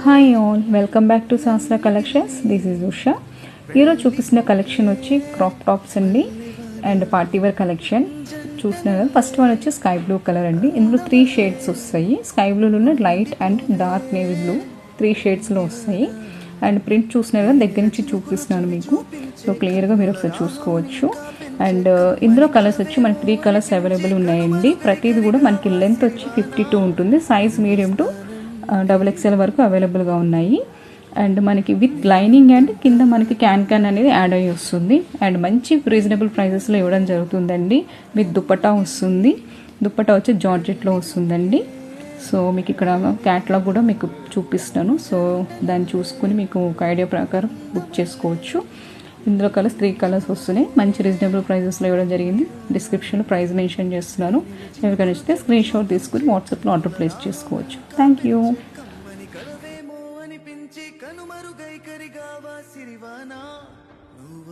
Hi all, welcome back to Shastra collections. This is Usha. ఈరోజు చూపిస్తున్న collection వచ్చి క్రాప్ టాప్స్ అండి అండ్ పార్టీ వేర్ కలెక్షన్ చూస్తున్నారు కదా. ఫస్ట్ వన్ వచ్చి స్కై బ్లూ కలర్ అండి. ఇందులో 3 షేడ్స్ వస్తాయి. స్కై బ్లూలో light and dark navy blue 3 షేడ్స్లో వస్తాయి. అండ్ ప్రింట్ చూస్తున్నారు కదా, దగ్గర నుంచి చూపిస్తున్నాను మీకు. సో క్లియర్గా మీరు ఒకసారి చూసుకోవచ్చు. అండ్ ఇందులో కలర్స్ వచ్చి మనకి 3 కలర్స్ అవైలబుల్ ఉన్నాయండి. ప్రతిది కూడా మనకి లెంత్ వచ్చి 52 ఉంటుంది. సైజ్ మీడియం టు XXL వరకు అవైలబుల్గా ఉన్నాయి. అండ్ మనకి విత్ లైనింగ్ అండ్ కింద మనకి క్యాన్ అనేది యాడ్ అయ్యి వస్తుంది. అండ్ మంచి రీజనబుల్ ప్రైజెస్లో ఇవ్వడం జరుగుతుందండి. విత్ దుపట్టా వస్తుంది. దుపట్టా వచ్చి జార్జెట్లో వస్తుందండి. సో మీకు ఇక్కడ క్యాట్లాగ్ కూడా మీకు చూపిస్తాను. సో దాన్ని చూసుకుని మీకు ఒక ఐడియా ప్రకారం బుక్ చేసుకోవచ్చు. ఇందులో కలర్స్ 3 కలర్స్ వస్తున్నాయి. మంచి రీజనబుల్ ప్రైజెస్లో ఇవ్వడం జరిగింది. డిస్క్రిప్షన్లో ప్రైస్ మెన్షన్ చేస్తున్నాను. ఎవరికైనా నచ్చితే స్క్రీన్ షాట్ తీసుకుని వాట్సాప్లో ఆర్డర్ ప్లేస్ చేసుకోవచ్చు. Thank you.